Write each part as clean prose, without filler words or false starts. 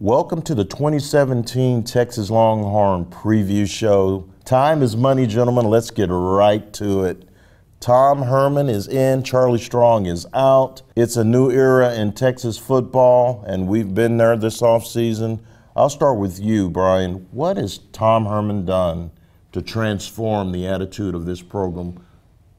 Welcome to the 2017 Texas Longhorn Preview Show. Time is money, gentlemen. Let's get right to it. Tom Herman is in, Charlie Strong is out. It's a new era in Texas football, and we've been there this offseason. I'll start with you, Brian. What has Tom Herman done to transform the attitude of this program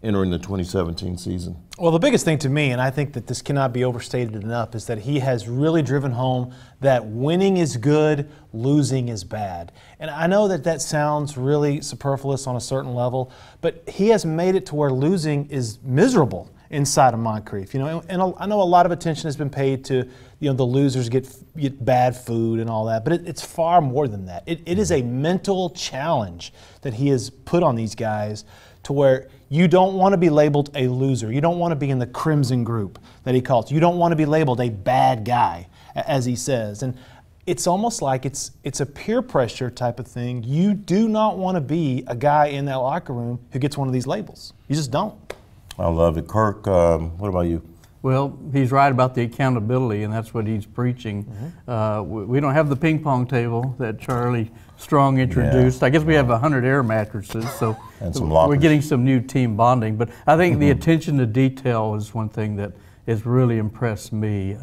entering the 2017 season? Well, the biggest thing to me, and I think that this cannot be overstated enough, is that he has really driven home that winning is good, losing is bad. And I know that that sounds really superfluous on a certain level, but he has made it to where losing is miserable inside of Moncrief. You know, and I know a lot of attention has been paid to, you know, the losers get bad food and all that, but it's far more than that. It is a mental challenge that he has put on these guys, to where you don't want to be labeled a loser. You don't want to be in the crimson group that he calls. You don't want to be labeled a bad guy, as he says. And it's almost like it's a peer pressure type of thing. You do not want to be a guy in that locker room who gets one of these labels. You just don't. I love it. Kirk, what about you? Well, he's right about the accountability, and that's what he's preaching. We don't have the ping pong table that Charlie Strong introduced. I guess we have 100 air mattresses, so and some lockers. We're getting some new team bonding. But I think the attention to detail is one thing that has really impressed me.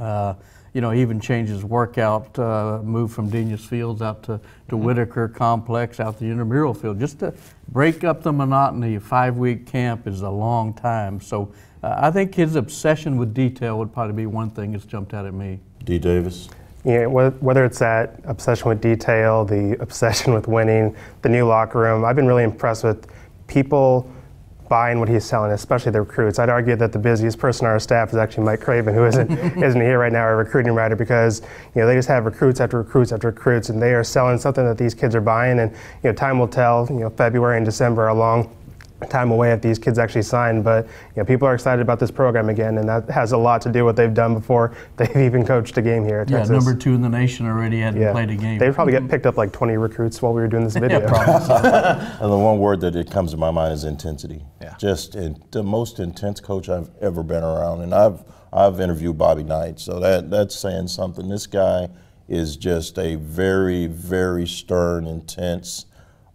You know, he even changed his workout, moved from Denius Fields out to Whitaker Complex, out to the intramural field, just to break up the monotony. A 5-week camp is a long time. So I think his obsession with detail would probably be one thing that's jumped out at me. D. Davis? Yeah, whether it's that obsession with detail, the obsession with winning, the new locker room, I've been really impressed with people buying what he's selling, especially the recruits. I'd argue that the busiest person on our staff is actually Mike Craven, who isn't here right now, our recruiting writer, because they just have recruits after recruits after recruits, and they are selling something that these kids are buying. And time will tell. February and December are a long time away if these kids actually sign, but people are excited about this program again, and that has a lot to do with what they've done before they've even coached a game here at Texas. Number 2 in the nation already hadn't played a game. They probably get picked up like 20 recruits while we were doing this video. And the one word that it comes to my mind is intensity. Yeah. Just the most intense coach I've ever been around, and I've interviewed Bobby Knight, so that's saying something. This guy is just a very, very stern, intense,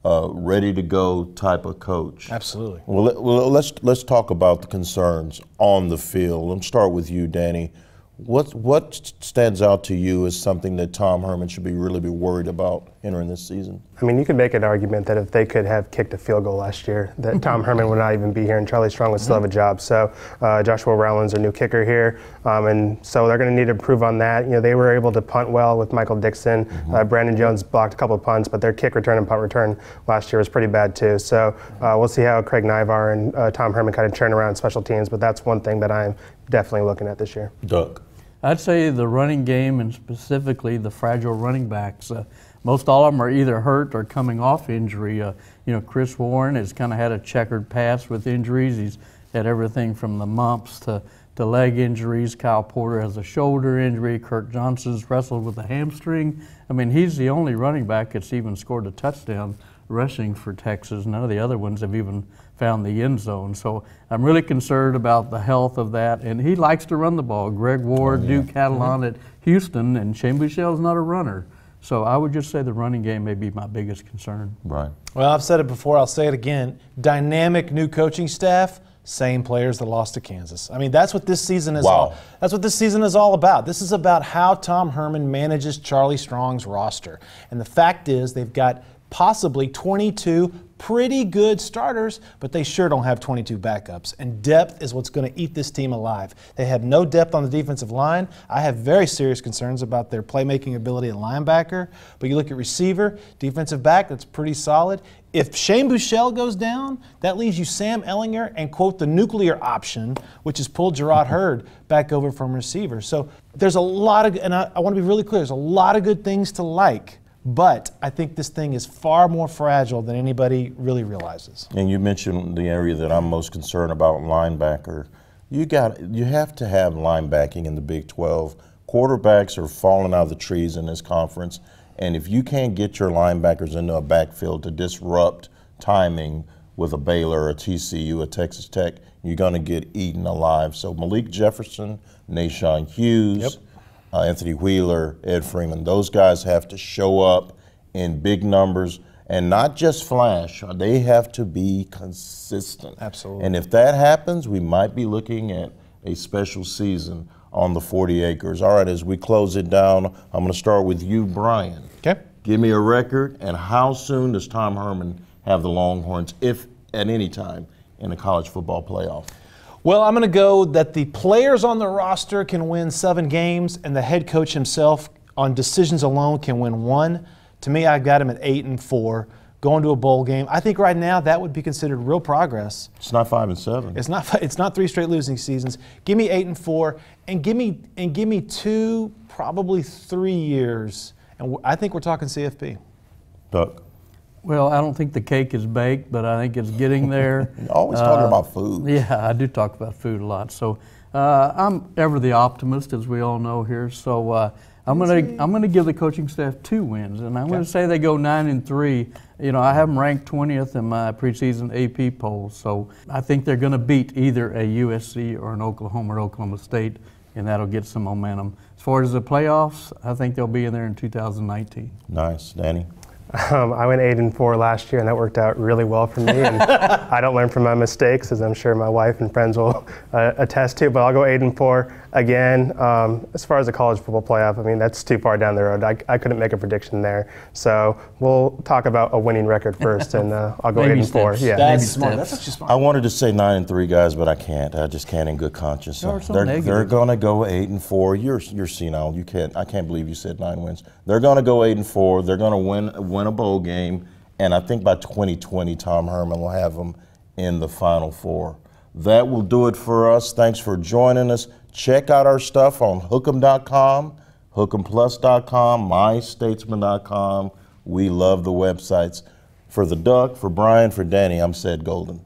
ready to go type of coach. Absolutely. Well, let's talk about the concerns on the field. Let's start with you, Danny. What stands out to you as something that Tom Herman should really be worried about entering this season? I mean, you could make an argument that if they could have kicked a field goal last year, that Tom Herman would not even be here and Charlie Strong would still have a job. So Joshua Rowland's our new kicker here, and so they're going to need to improve on that. They were able to punt well with Michael Dixon. Brandon Jones blocked a couple of punts, but their kick return and punt return last year was pretty bad too. So we'll see how Craig Nivar and Tom Herman kind of turn around special teams, but that's one thing that I'm definitely looking at this year. Doug? I'd say the running game, and specifically the fragile running backs. Most all of them are either hurt or coming off injury. Chris Warren has kind of had a checkered past with injuries. He's had everything from the mumps to leg injuries. Kyle Porter has a shoulder injury. Kirk Johnson's wrestled with a hamstring. I mean, he's the only running back that's even scored a touchdown rushing for Texas. None of the other ones have even found the end zone. So I'm really concerned about the health of that. And he likes to run the ball. Greg Ward, Duke Catalan at Houston, and Shane Buechele's not a runner. So I would just say the running game may be my biggest concern. Right. Well, I've said it before, I'll say it again. Dynamic new coaching staff, same players that lost to Kansas. I mean, that's what this season is that's what this season is all about. This is about how Tom Herman manages Charlie Strong's roster. And the fact is they've got possibly 22 pretty good starters, but they sure don't have 22 backups. And depth is what's going to eat this team alive. They have no depth on the defensive line. I have very serious concerns about their playmaking ability at linebacker. But you look at receiver, defensive back, that's pretty solid. If Shane Buechele goes down, that leaves you Sam Ehlinger and, quote, the nuclear option, which is pull Gerard Hurd back over from receiver. So there's a lot of, and I want to be really clear, there's a lot of good things to like. But I think this thing is far more fragile than anybody really realizes. And you mentioned the area that I'm most concerned about, linebacker. You have to have linebacking in the Big 12. Quarterbacks are falling out of the trees in this conference, and if you can't get your linebackers into a backfield to disrupt timing with a Baylor, a TCU, a Texas Tech, you're going to get eaten alive. So Malik Jefferson, Nashawn Hughes, Anthony Wheeler, Ed Freeman. Those guys have to show up in big numbers and not just flash. They have to be consistent. Absolutely. And if that happens, we might be looking at a special season on the 40 acres. All right, as we close it down, I'm going to start with you, Brian. Okay. Give me a record, and how soon does Tom Herman have the Longhorns, if at any time, in a college football playoff? Well, I'm going to go that the players on the roster can win 7 games, and the head coach himself, on decisions alone, can win 1. To me, I got him at 8-4, going to a bowl game. I think right now that would be considered real progress. It's not 5-7. It's not 3 straight losing seasons. Give me 8-4, and give me 2, probably 3 years, and I think we're talking CFP. Duck. Well, I don't think the cake is baked, but I think it's getting there. Always talking about food. Yeah, I do talk about food a lot. So I'm ever the optimist, as we all know here. So I'm gonna give the coaching staff 2 wins, and I'm gonna say they go 9-3. You know, I have them ranked 20th in my preseason AP poll. So I think they're gonna beat either a USC or an Oklahoma or Oklahoma State, and that'll get some momentum. As far as the playoffs, I think they'll be in there in 2019. Nice, Danny. I went 8-4 last year, and that worked out really well for me. And I don't learn from my mistakes, as I'm sure my wife and friends will attest to. But I'll go 8-4 again. As far as the college football playoff, I mean, that's too far down the road. I couldn't make a prediction there. So we'll talk about a winning record first, and I'll go 8-4. Yeah, That's smart. That's actually smart. I wanted to say 9-3, guys, but I can't. I just can't in good conscience. They're going to go 8-4. You're senile. You can't. I can't believe you said 9 wins. They're going to go 8-4. They're going to win a bowl game, and I think by 2020, Tom Herman will have them in the Final Four. That will do it for us. Thanks for joining us. Check out our stuff on hook'em.com, hook'emplus.com, mystatesman.com. We love the websites. For the Duck, for Brian, for Danny, I'm Ced Golden.